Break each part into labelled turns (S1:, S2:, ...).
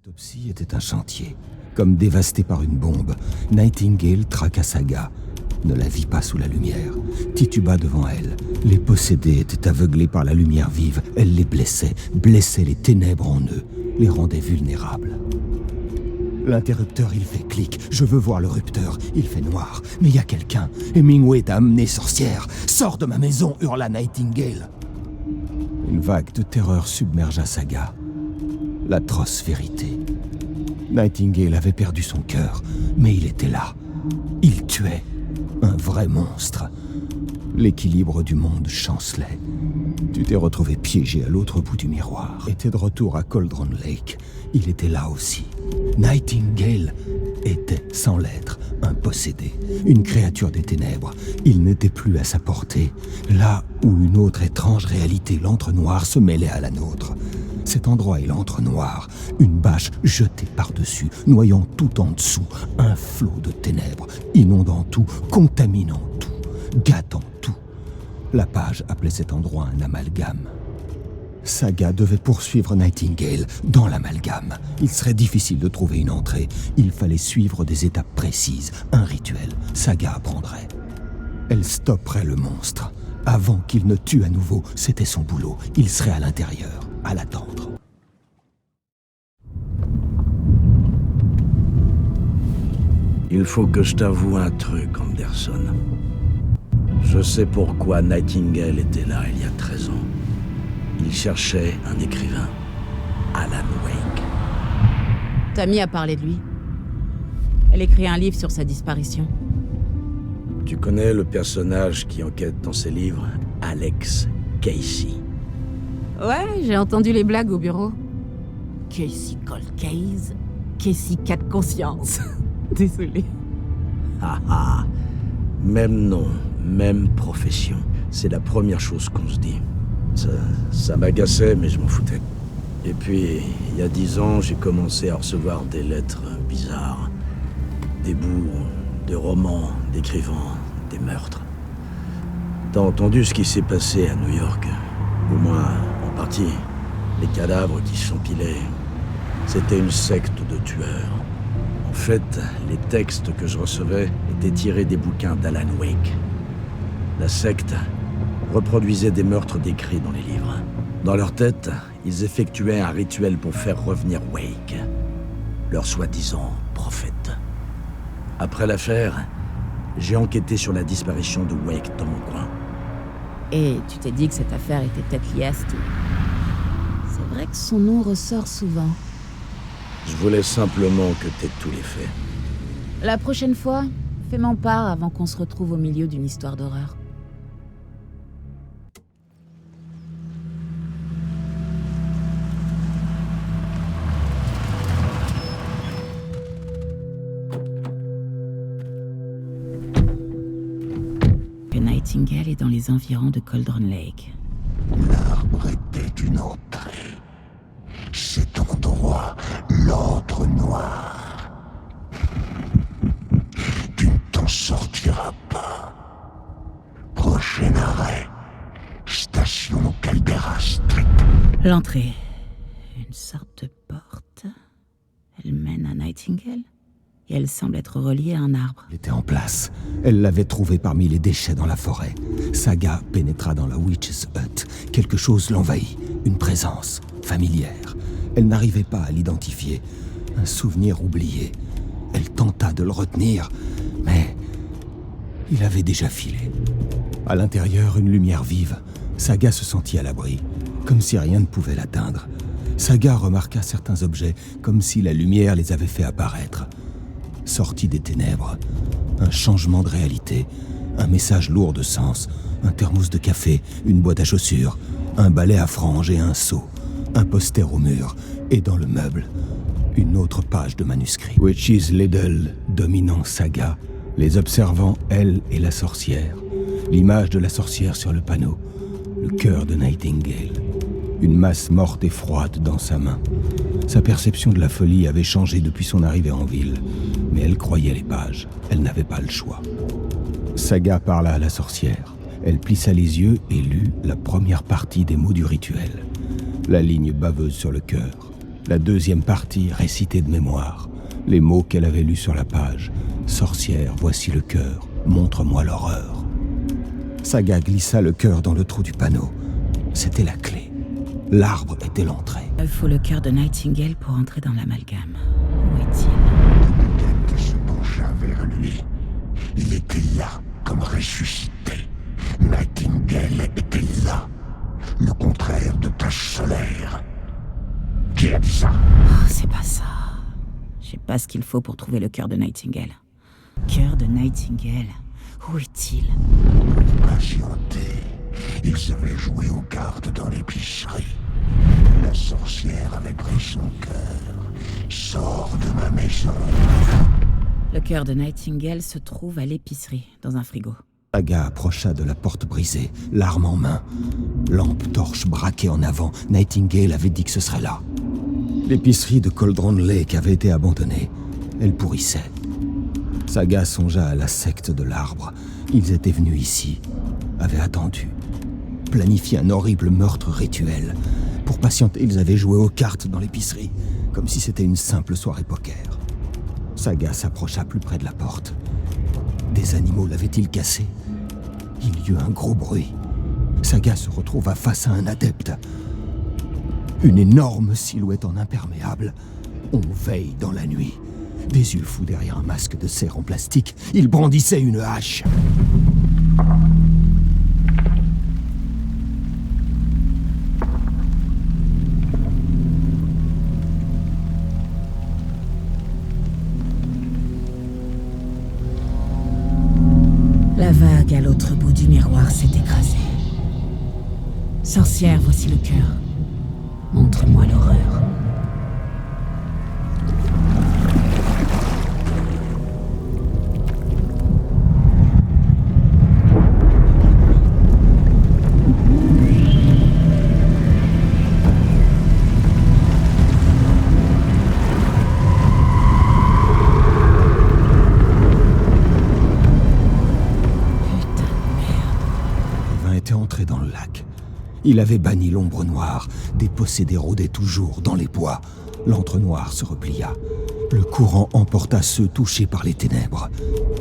S1: L'autopsie était un chantier. Comme dévasté par une bombe, Nightingale traqua Saga. Ne la vit pas sous la lumière. Tituba devant elle. Les possédés étaient aveuglés par la lumière vive. Elle les blessait les ténèbres en eux, les rendait vulnérables. L'interrupteur, il fait clic. Je veux voir le rupteur. Il fait noir. Mais il y a quelqu'un. Hemingway t'a amené, sorcière. Sors de ma maison, hurla Nightingale. Une vague de terreur submergea Saga. L'atroce vérité. Nightingale avait perdu son cœur, mais il était là. Il tuait. Un vrai monstre. L'équilibre du monde chancelait. Tu t'es retrouvé piégé à l'autre bout du miroir. Et t'es de retour à Cauldron Lake. Il était là aussi. Nightingale était, sans l'être, un possédé. Une créature des ténèbres. Il n'était plus à sa portée. Là où une autre étrange réalité, l'entre-noir, se mêlait à la nôtre. Cet endroit est l'entre-noir, une bâche jetée par-dessus, noyant tout en dessous, un flot de ténèbres, inondant tout, contaminant tout, gâtant tout. La page appelait cet endroit un amalgame. Saga devait poursuivre Nightingale dans l'amalgame. Il serait difficile de trouver une entrée. Il fallait suivre des étapes précises, un rituel. Saga apprendrait. Elle stopperait le monstre. Avant qu'il ne tue à nouveau, c'était son boulot. Il serait à l'intérieur, à l'attendre.
S2: Il faut que je t'avoue un truc, Anderson. Je sais pourquoi Nightingale était là il y a 13 ans. Il cherchait un écrivain, Alan Wake.
S3: Tammy a parlé de lui. Elle écrit un livre sur sa disparition.
S2: Tu connais le personnage qui enquête dans ses livres, Alex Casey.
S3: Ouais, j'ai entendu les blagues au bureau. Casey Cold Case, Casey cas de conscience. Désolé.
S2: Haha. Même nom, même profession. C'est la première chose qu'on se dit. Ça m'agaçait, mais je m'en foutais. Et puis, il y a 10 ans, j'ai commencé à recevoir des lettres bizarres. Des bouts de romans décrivant des meurtres. T'as entendu ce qui s'est passé à New York? Au moins, en partie. Les cadavres qui s'empilaient. C'était une secte de tueurs. En fait, les textes que je recevais étaient tirés des bouquins d'Alan Wake. La secte reproduisait des meurtres décrits dans les livres. Dans leur tête, ils effectuaient un rituel pour faire revenir Wake, leur soi-disant prophète. Après l'affaire, j'ai enquêté sur la disparition de Wake dans mon coin.
S3: Et tu t'es dit que cette affaire était peut-être liée à Stu. C'est vrai que son nom ressort souvent.
S2: Je voulais simplement que t'aies tous les faits.
S3: La prochaine fois, fais m'en part avant qu'on se retrouve au milieu d'une histoire d'horreur. Que Nightingale est dans les environs de Cauldron Lake.
S4: L'arbre était une entrée. Cet endroit, l'ordre noir. Tu ne t'en sortiras pas. Prochain arrêt, station Caldera Street.
S3: L'entrée. Une sorte de porte. Elle mène à Nightingale. Et elle semble être reliée à un arbre.
S1: Elle était en place. Elle l'avait trouvé parmi les déchets dans la forêt. Saga pénétra dans la Witch's Hut. Quelque chose l'envahit. Une présence familière. Elle n'arrivait pas à l'identifier. Un souvenir oublié. Elle tenta de le retenir, mais il avait déjà filé. À l'intérieur, une lumière vive. Saga se sentit à l'abri, comme si rien ne pouvait l'atteindre. Saga remarqua certains objets, comme si la lumière les avait fait apparaître. Sorti des ténèbres, un changement de réalité, un message lourd de sens, un thermos de café, une boîte à chaussures, un balai à franges et un seau, un poster au mur, et dans le meuble, une autre page de manuscrit. Witch's Ladle dominant Saga, les observant, elle et la sorcière. L'image de la sorcière sur le panneau, le cœur de Nightingale. Une masse morte et froide dans sa main. Sa perception de la folie avait changé depuis son arrivée en ville, mais elle croyait les pages. Elle n'avait pas le choix. Saga parla à la sorcière. Elle plissa les yeux et lut la première partie des mots du rituel. La ligne baveuse sur le cœur. La deuxième partie récitée de mémoire. Les mots qu'elle avait lus sur la page. Sorcière, voici le cœur. Montre-moi l'horreur. Saga glissa le cœur dans le trou du panneau. C'était la clé. L'arbre était l'entrée.
S3: Il faut le cœur de Nightingale pour entrer dans l'amalgame. Où est-il?
S4: Tête se pencha vers lui. Il était là, comme ressuscité. Nightingale était là. Le contraire de tache solaire. Qui a dit ça?
S3: Oh, c'est pas ça. J'ai pas ce qu'il faut pour trouver le cœur de Nightingale. Cœur de Nightingale. Où est-il?
S4: Patienté. Ils avaient joué aux cartes dans l'épicerie. La sorcière avait pris son cœur. Sors de ma maison.
S3: Le cœur de Nightingale se trouve à l'épicerie, dans un frigo.
S1: Saga approcha de la porte brisée, l'arme en main. Lampe torche braquée en avant, Nightingale avait dit que ce serait là. L'épicerie de Cauldron Lake avait été abandonnée. Elle pourrissait. Saga songea à la secte de l'arbre. Ils étaient venus ici, avaient attendu, planifié un horrible meurtre rituel. Pour patienter, ils avaient joué aux cartes dans l'épicerie, comme si c'était une simple soirée poker. Saga s'approcha plus près de la porte. Des animaux l'avaient-ils cassé? Il y eut un gros bruit. Saga se retrouva face à un adepte. Une énorme silhouette en imperméable. On veille dans la nuit. Des yeux fous derrière un masque de serre en plastique, il brandissait une hache.
S3: La vague à l'autre bout du miroir s'est écrasée. Sorcière, voici le cœur. Montre-moi l'horreur.
S1: Dans le lac. Il avait banni l'ombre noire. Des possédés rôdaient toujours dans les bois. L'entre-noir se replia. Le courant emporta ceux touchés par les ténèbres.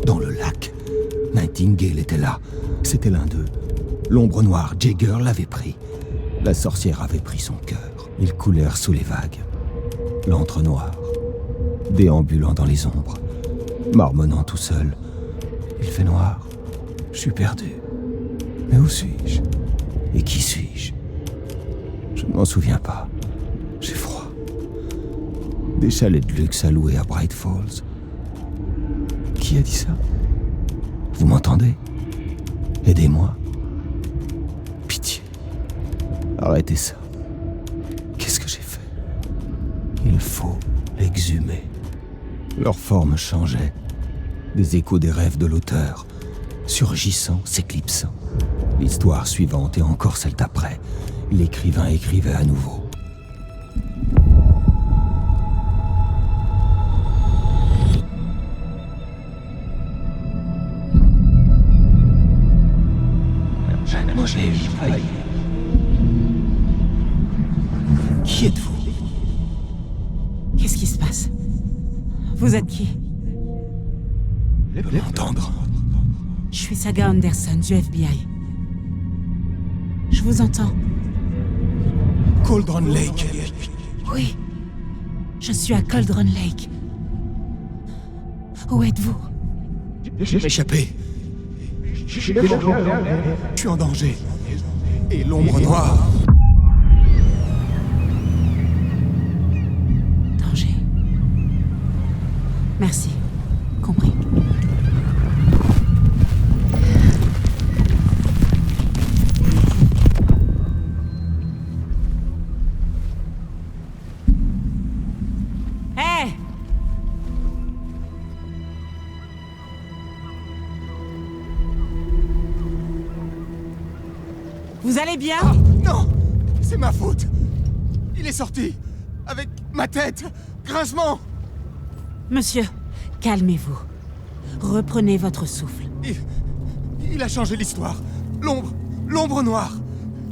S1: Dans le lac, Nightingale était là. C'était l'un d'eux. L'ombre noire, Jagger, l'avait pris. La sorcière avait pris son cœur. Ils coulèrent sous les vagues. L'entre-noir, déambulant dans les ombres, marmonnant tout seul. Il fait noir. Je suis perdu. Mais où suis-je? Et qui suis-je? Je ne m'en souviens pas. J'ai froid. Des chalets de luxe à louer à Bright Falls. Qui a dit ça? Vous m'entendez? Aidez-moi. Pitié. Arrêtez ça. Qu'est-ce que j'ai fait? Il faut l'exhumer. Leur forme changeait. Des échos des rêves de l'auteur, surgissant, s'éclipsant. L'histoire suivante et encore celle d'après, l'écrivain écrivait à nouveau.
S3: Qui êtes-vous? Qu'est-ce qui se passe? Vous êtes qui?
S1: L'entendre.
S3: Je suis Saga Anderson du FBI. Je vous entends.
S1: Cauldron Lake.
S3: Oui. Je suis à Cauldron Lake. Où êtes-vous?
S1: J'ai échappé. Je suis en danger. Et l'ombre noire.
S3: Danger. Merci. Compris. Hé! Vous allez bien?
S1: Ah, non! C'est ma faute! Il est sorti! Avec ma tête! Grincement!
S3: Monsieur, calmez-vous. Reprenez votre souffle.
S1: Il a changé l'histoire. L'ombre noire.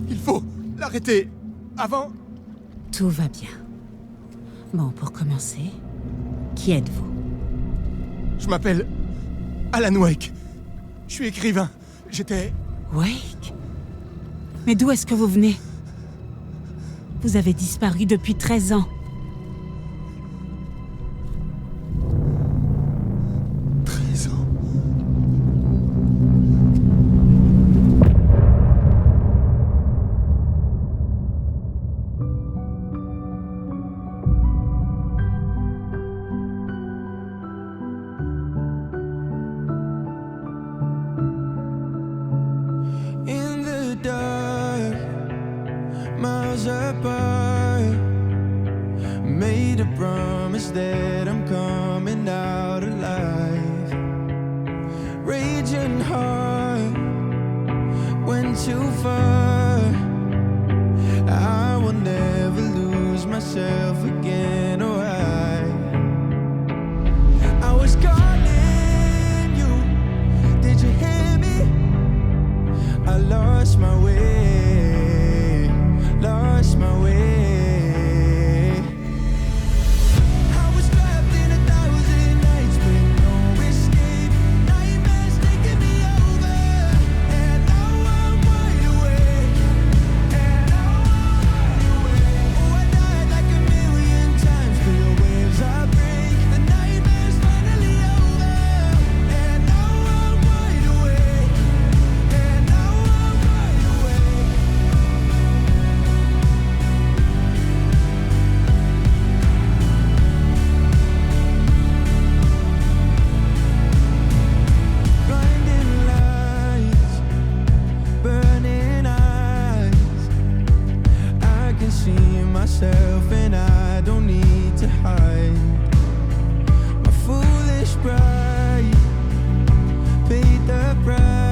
S1: Il faut l'arrêter avant...
S3: Tout va bien. Bon, pour commencer, qui êtes-vous?
S5: Je m'appelle Alan Wake. Je suis écrivain. J'étais...
S3: Wake? Mais d'où est-ce que vous venez? Vous avez disparu depuis 13 ans.
S5: 13 ans.
S6: In the dark, miles apart, made a promise that I'm coming out alive. Raging heart, went too far. I will never lose myself again, or I was calling you, did you hear me? I lost my way, lost my way. I was trapped in 1,000 nights with no escape. Nightmares taking me over, and now I'm wide awake. And now I'm wide awake. Oh, I died like 1,000,000 times till the waves I break. The nightmare's finally over, and now I'm wide awake. And now I'm wide awake. Blinding lights, burning eyes. I can see myself and I don't need to hide. My foolish pride paid the price.